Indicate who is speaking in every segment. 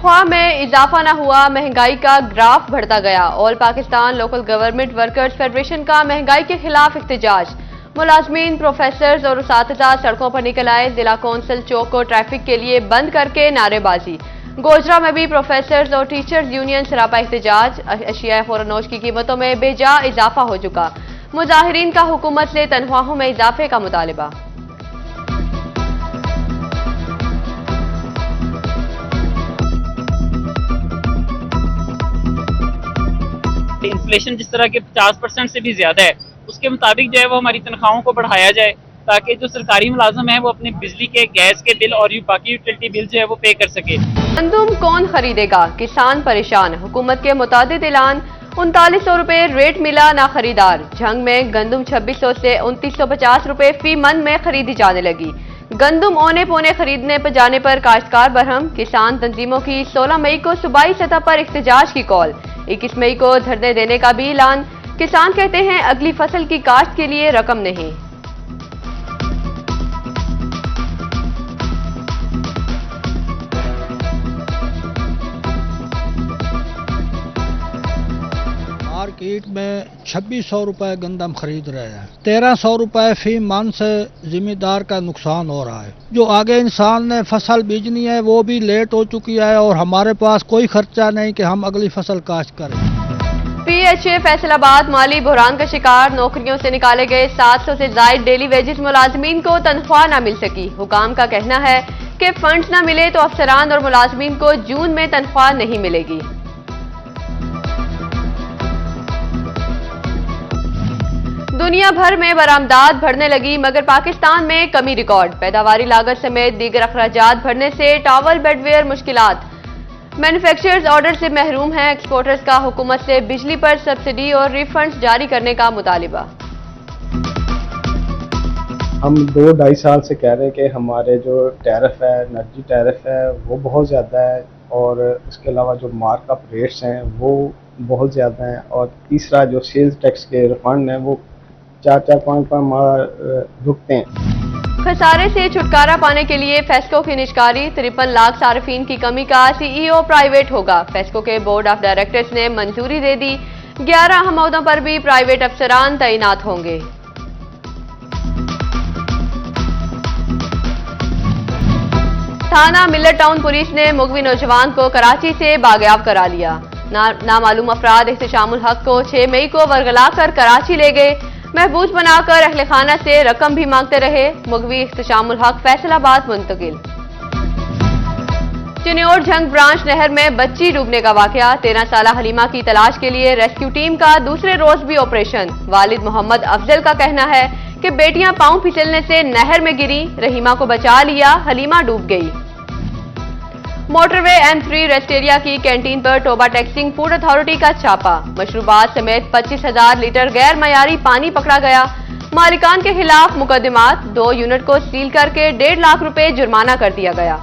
Speaker 1: तनख्वाह में इजाफा न हुआ, महंगाई का ग्राफ बढ़ता गया। All Pakistan local government workers federation का महंगाई के खिलाफ एहतजाज। मुलाजमीन, प्रोफेसर्स और उसातिज़ा सड़कों पर निकल आए। जिला कौंसिल चौक को ट्रैफिक के लिए बंद करके नारेबाजी। गोजरा में भी प्रोफेसर्स और टीचर्स यूनियन सरापा एहतजाज। अशिया खुरानोश की कीमतों में बेजा इजाफा हो चुका। मुजाहिरीन का हुकूमत से तनख्वाहों में इजाफे का मुतालिबा।
Speaker 2: इन्फ्लेशन जिस तरह के 50% से भी ज्यादा है, उसके मुताबिक जो है वो हमारी तनख्वाहों को बढ़ाया जाए ताकि जो सरकारी मुलाजिम है वो अपने बिजली के, गैस के बिल और बाकी यूटिलिटी बिल जो है वो पे कर सके।
Speaker 1: गंदुम कौन खरीदेगा, किसान परेशान। हुकूमत के मुतादिद ऐलान। 3900 रुपए रेट मिला ना खरीदार। झंग में गंदुम 2600 से 2950 रुपए फी मन में खरीदी जाने लगी। गंदुम औने पौने खरीदने पर जाने पर काश्तकार बरहम। किसान तंजीमों की 16 मई को सूबाई सतह पर एहतजाज की कॉल। 21 मई को धरने देने का भी ऐलान। किसान कहते हैं अगली फसल की काश्त के लिए रकम नहीं।
Speaker 3: मार्केट में 2600 रुपए गंदम खरीद रहे हैं। 1300 रुपए फी मन से जिम्मेदार का नुकसान हो रहा है। जो आगे इंसान ने फसल बीजनी है वो भी लेट हो चुकी है और हमारे पास कोई खर्चा नहीं कि हम अगली फसल काश्त करें।
Speaker 1: PHA फैसलाबाद माली बुहरान का शिकार। नौकरियों से निकाले गए 700 से जायद डेली वेजेस मुलाजमीन को तनख्वाह न मिल सकी। हुकाम का कहना है कि फंड्स न मिले तो अफसरान और मुलाजमीन को जून में तनख्वाह नहीं मिलेगी। दुनिया भर में बरामदात बढ़ने लगी मगर पाकिस्तान में कमी रिकॉर्ड। पैदावारी लागत समेत दीगर अखराजात बढ़ने से टावल, बेडवेयर मुश्किलात। मैन्युफैक्चरर्स ऑर्डर से महरूम हैं। एक्सपोर्टर्स का हुकूमत से बिजली पर सब्सिडी और रिफंड्स जारी करने का मुतालिबा।
Speaker 4: हम 2-2.5 साल से कह रहे हैं कि हमारे जो टैरिफ है, एनर्जी टैरिफ है, वो बहुत ज़्यादा है और इसके अलावा जो मार्कअप रेट्स हैं वो बहुत ज़्यादा हैं और तीसरा जो सेल्स टैक्स के रिफंड हैं वो 4-5 माह रुकते हैं।
Speaker 1: खसारे से छुटकारा पाने के लिए फेस्को की निष्कारी। 53 लाख सार्फिन की कमी का CEO प्राइवेट होगा। फेस्को के बोर्ड ऑफ डायरेक्टर्स ने मंजूरी दे दी। 11 अहम ओहदों पर भी प्राइवेट अफसरान तैनात होंगे। थाना मिल्लर टाउन पुलिस ने मुगवी नौजवान को कराची से बागयाब करा लिया। नामालूम अफराद इख्तिशामुल हक को 6 मई को वरगला कर कराची ले गए। महबूस बनाकर अहले खाना से रकम भी मांगते रहे। मुगवी इख्तिशामुल हक फैसलाबाद मुंतकिल। चिन्योर झंग ब्रांच नहर में बच्ची डूबने का वाकया। 13 साला हलीमा की तलाश के लिए रेस्क्यू टीम का दूसरे रोज भी ऑपरेशन। वालिद मोहम्मद अफजल का कहना है कि बेटियां पांव फिसलने से नहर में गिरी, रहीमा को बचा लिया, हलीमा डूब गई। मोटरवे M3 रेस्ट एरिया की कैंटीन पर टोबा टैक्सिंग फूड अथॉरिटी का छापा। मशरूबात समेत 25,000 लीटर गैर मयारी पानी पकड़ा गया। मालिकान के खिलाफ मुकदमात। 2 यूनिट को सील करके 1.5 लाख रुपए जुर्माना कर दिया गया।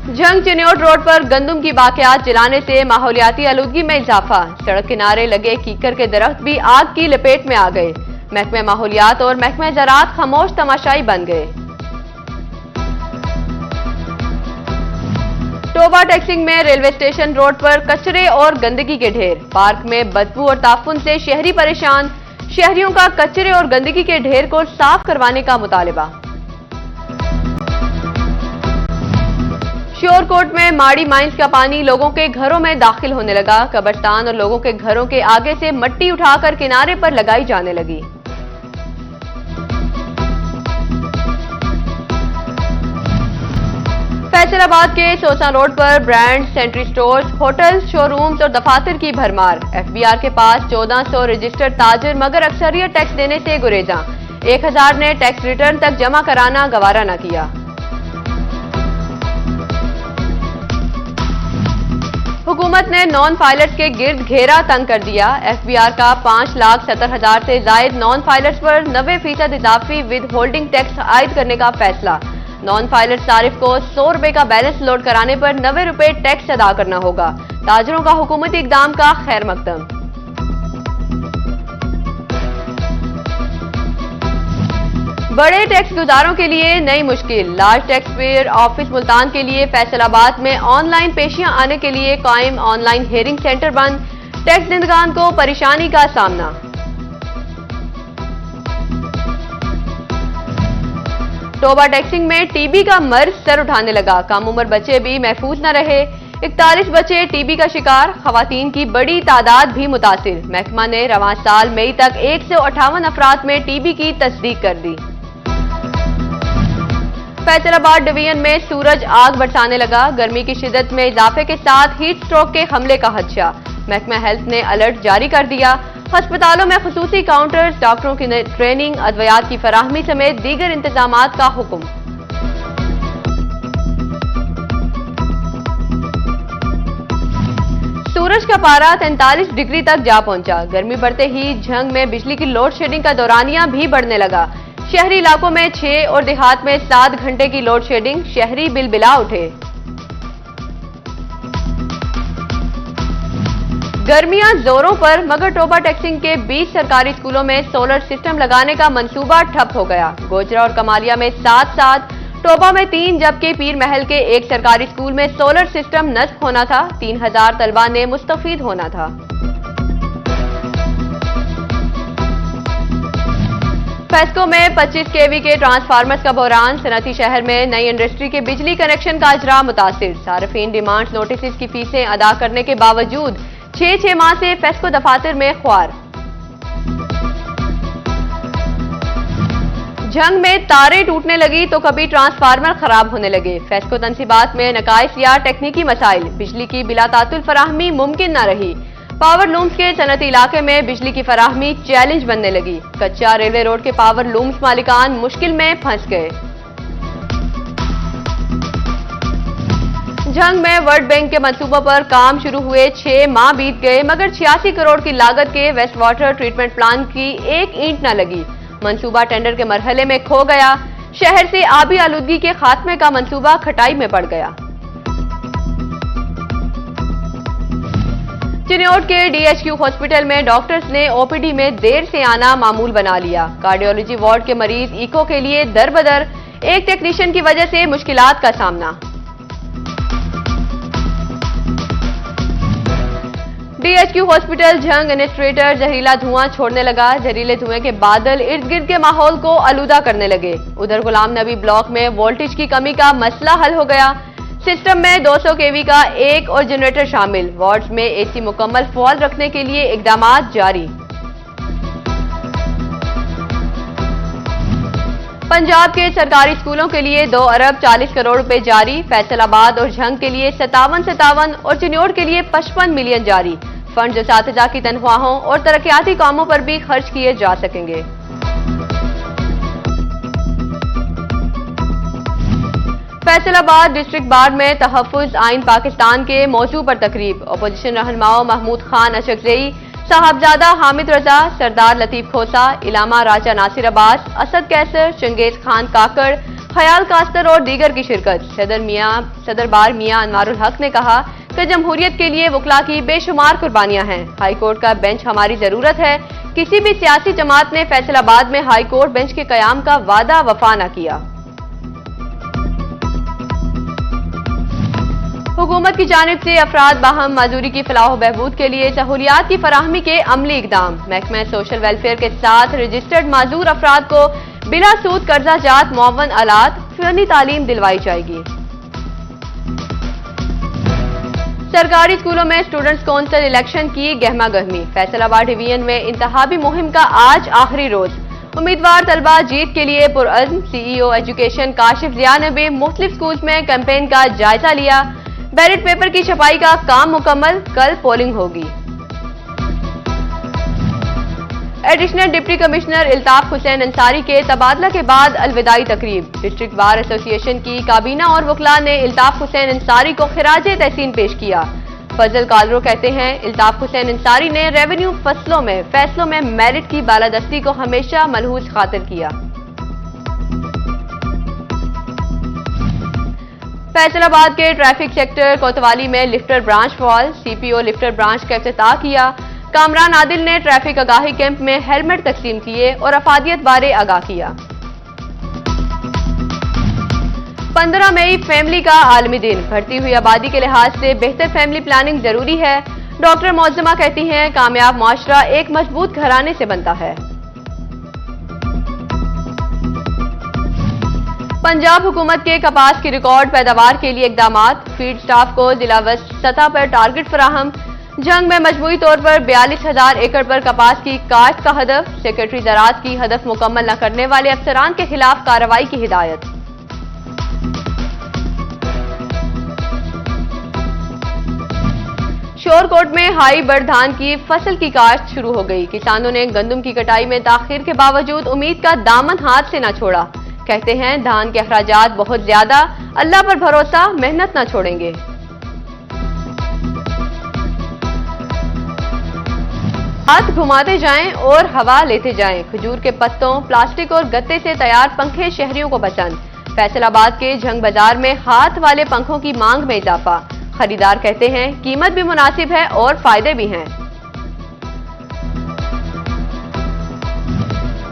Speaker 1: झंग चिन्योट रोड पर गंदुम की बाकियात जलाने से माहौलियाती आलूदगी में इजाफा। सड़क किनारे लगे कीकर के दरख्त भी आग की लपेट में आ गए। महकमा माहौलियात और महकमा ज़राअत खामोश तमाशाई बन गए। टोबा टैक्सिंग में रेलवे स्टेशन रोड पर कचरे और गंदगी के ढेर। पार्क में बदबू और ताफुन से शहरी परेशान। शहरियों का कचरे और गंदगी के ढेर को साफ करवाने का मुतालिबा। श्योरकोट में माड़ी माइंस का पानी लोगों के घरों में दाखिल होने लगा। कब्रिस्तान और लोगों के घरों के आगे से मट्टी उठाकर किनारे पर लगाई जाने लगी। फैसलाबाद के सोसा रोड पर ब्रांड, सेंट्री स्टोर्स, होटल्स, शोरूम्स और दफातर की भरमार। FBR के पास 1400 रजिस्टर्ड ताजर मगर अक्सरियत टैक्स देने से गुरेजा। 1000 ने टैक्स रिटर्न तक जमा कराना गवारा न किया। हुकूमत ने नॉन फाइलर्स के गिर्द घेरा तंग कर दिया। FBR का 5,70,000 से जायद नॉन फाइलर्स पर 90% इजाफी विद होल्डिंग टैक्स आयद करने का फैसला। नॉन फाइलर सारिफ को 100 रुपए का बैलेंस लोड कराने पर 90 रुपए टैक्स अदा करना होगा। ताजरों का हुकूमती इकदाम का खैर मकदम। बड़े टैक्स गुजारों के लिए नई मुश्किल। Large tax payer office Multan के लिए फैसलाबाद में ऑनलाइन पेशियां आने के लिए कायम ऑनलाइन हियरिंग सेंटर बंद। टैक्स देनदारान को परेशानी का सामना। टोबा टैक्सिंग में टीबी का मर्ज सर उठाने लगा। कम उम्र बच्चे भी महफूज न रहे। 41 बच्चे टीबी का शिकार। खवातीन की बड़ी तादाद भी मुतासिर। महकमा ने रवां साल मई तक 158 अफराद में टीबी की तस्दीक कर दी। फैसलाबाद डिवीजन में सूरज आग बरसाने लगा। गर्मी की शिद्दत में इजाफे के साथ हीट स्ट्रोक के हमले का खदशा। महकमा हेल्थ ने अलर्ट जारी कर दिया। अस्पतालों में खुसूसी काउंटर्स, डॉक्टरों की ट्रेनिंग, अद्वियात की फराहमी समेत दीगर इंतजामात का हुक्म। सूरज का पारा 43 डिग्री तक जा पहुंचा। गर्मी बढ़ते ही झंग में बिजली की लोड शेडिंग का दौरानिया भी बढ़ने लगा। शहरी इलाकों में 6 और देहात में 7 घंटे की लोड शेडिंग। शहरी बिलबिला उठे। गर्मियां जोरों पर, मगर टोबा टैक्सिंग के 20 सरकारी स्कूलों में सोलर सिस्टम लगाने का मंसूबा ठप हो गया। गोजरा और कमालिया में 7-7, टोबा में 3, जबकि पीर महल के एक सरकारी स्कूल में सोलर सिस्टम नस्ब होना था। 3000 तलबा ने मुस्तफीद होना था। फेस्को में 25 केवी के ट्रांसफार्मर्स का बहरान। सनती शहर में नई इंडस्ट्री के बिजली कनेक्शन का अजरा मुतासिर। सार्फिन डिमांड नोटिस की फीसें अदा करने के बावजूद 6 माह से फेस्को दफातर में ख्वार। जंग में तारें टूटने लगी तो कभी ट्रांसफार्मर खराब होने लगे। फेस्को तनसीबात में नकाइस या टेक्निकी मसाइल। बिजली की बिला तातुल फराहमी मुमकिन न रही। पावर लूम्स के सनती इलाके में बिजली की फराहमी चैलेंज बनने लगी। कच्चा रेलवे रोड के पावर लूम्स मालिकान मुश्किल में फंस गए। जंग में वर्ल्ड बैंक के मंसूबों पर काम शुरू हुए 6 माह बीत गए, मगर 86 करोड़ की लागत के वेस्ट वाटर ट्रीटमेंट प्लांट की एक ईंट न लगी। मंसूबा टेंडर के मरहले में खो गया। शहर से आबी आलूदगी के खात्मे का मंसूबा खटाई में पड़ गया। चिन्योट के डीएचक्यू हॉस्पिटल में डॉक्टर्स ने ओपीडी में देर से आना मामूल बना लिया। कार्डियोलॉजी वार्ड के मरीज इको के लिए दर-बदर। एक टेक्नीशियन की वजह से मुश्किलात का सामना। डीएचक्यू हॉस्पिटल जंग एडमिनिस्ट्रेटर जहरीला धुआं छोड़ने लगा। जहरीले धुएं के बादल इर्द गिर्द के माहौल को आलूदा करने लगे। उधर गुलाम नबी ब्लॉक में वोल्टेज की कमी का मसला हल हो गया। सिस्टम में 200 केवी का एक और जनरेटर शामिल। वार्ड्स में एसी मुकम्मल फॉल रखने के लिए इकदामात जारी। पंजाब के सरकारी स्कूलों के लिए 2 अरब 40 करोड़ रुपए जारी। फैसलाबाद और झंग के लिए 57 और चिन्योट के लिए 55 मिलियन जारी। फंड असातिज़ा की तनख्वाहों और तरक्याती कामों पर भी खर्च किए जा सकेंगे। फैसलाबाद डिस्ट्रिक्ट बार में तहफ़्फ़ुज़ आइन पाकिस्तान के मौजू पर तकरीब। अपोजिशन रहनुमाओं महमूद खान अशकज़ई, साहबजादा हामिद रजा, सरदार लतीफ खोसा, इलामा राजा नासिर अब्बास, असद कैसर, चंगेज खान काकड़, खयाल कास्तर और दीगर की शिरकत। सदर बार मियां अनवारुल हक ने कहा कि जमहूरियत के लिए वकला की बेशुमार कुर्बानियां हैं। हाई कोर्ट का बेंच हमारी जरूरत है। किसी भी सियासी जमात ने फैसलाबाद में हाई कोर्ट बेंच के कयाम का वादा वफा न किया। हुकूमत की जानिब से अफराद बाहम माजूरी की फलाह बहबूद के लिए सहूलियात की फराहमी के अमली इकदाम। महकमा सोशल वेलफेयर के साथ रजिस्टर्ड माजूर अफराद को बिला सूद कर्जा जात मुआवन आलात फनी तालीम दिलवाई जाएगी। सरकारी स्कूलों में स्टूडेंट्स काउंसिल इलेक्शन की गहमा गहमी। फैसलाबाद डिवीजन में इंतहाबी मुहिम का आज आखिरी रोज। उम्मीदवार तलबा जीत के लिए पुरअज़्म। सीईओ एजुकेशन काशिफ जिया ने भी मुख्तलिफ स्कूल्स में कैंपेन का जायजा लिया। बैलेट पेपर की छपाई का काम मुकम्मल। कल पोलिंग होगी। Additional deputy commissioner Iltaf Hussain Ansari के तबादला के बाद अलविदाई तकरीब। डिस्ट्रिक्ट बार एसोसिएशन की काबीना और वकला ने इल्ताफ हुसैन अंसारी को खिराज तहसीन पेश किया। फजल कालरो कहते हैं, इल्ताफ हुसैन अंसारी ने रेवेन्यू फैसलों में मेरिट की बालादस्ती को हमेशा मलहूज खातिर किया। फैसलाबाद के ट्रैफिक सेक्टर कोतवाली में lifter branch fall. CPO lifter branch का इफ्तिताह किया। कामरान आदिल ने ट्रैफिक आगाही कैंप में हेलमेट तकसीम किए और अफादियत बारे आगाह किया। 15 मई फैमिली का आलमी दिन। बढ़ती हुई आबादी के लिहाज से बेहतर फैमिली प्लानिंग जरूरी है। डॉक्टर मौजमा कहती हैं, कामयाब माशरा एक मजबूत घराने से बनता है। पंजाब हुकूमत के कपास की रिकॉर्ड पैदावार के लिए इकदामात। फीड स्टाफ को जिला व सतह पर टारगेट फराहम। जंग में मजमूई तौर पर 42,000 एकड़ पर कपास की काश्त का हदफ। सेक्रेटरी ज़राअत की हदफ मुकम्मल न करने वाले अफसरान के खिलाफ कार्रवाई की हिदायत। शोरकोट में हाई बर्ड धान की फसल की काश्त शुरू हो गई। किसानों ने गंदम की कटाई में ताखीर के बावजूद उम्मीद का दामन हाथ से न छोड़ा। कहते हैं, धान के अखराजात बहुत ज्यादा, अल्लाह पर भरोसा, मेहनत न छोड़ेंगे। हाथ घुमाते जाएं और हवा लेते जाएं। खजूर के पत्तों, प्लास्टिक और गत्ते से तैयार पंखे शहरियों को पसंद। फैसलाबाद के जंग बाजार में हाथ वाले पंखों की मांग में इजाफा। खरीदार कहते हैं, कीमत भी मुनासिब है और फायदे भी हैं।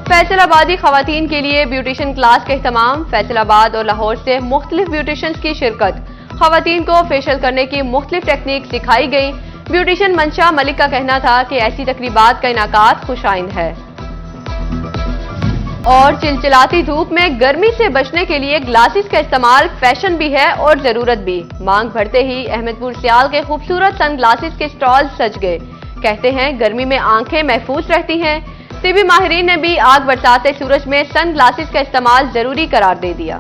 Speaker 1: फैसलाबादी खवातीन के लिए ब्यूटिशियन क्लास का एहतमाम। फैसलाबाद और लाहौर से मुख्तलिफ ब्यूटिशियंस की शिरकत। खवातीन को फेशियल करने की मुख्तलिफ टेक्निक सिखाई गई। ब्यूटिशियन मंशा मलिक का कहना था कि ऐसी तकरीबात का इनाकात खुशाइन है। और चिलचिलाती धूप में गर्मी से बचने के लिए ग्लासेस का इस्तेमाल फैशन भी है और जरूरत भी। मांग बढ़ते ही अहमदपुर सियाल के खूबसूरत सन ग्लासेस के स्टॉल सज गए। कहते हैं, गर्मी में आंखें महफूज रहती हैं। तिबी माहिरीन ने भी आग बरसाते सूरज में सन ग्लासेस का इस्तेमाल जरूरी करार दे दिया।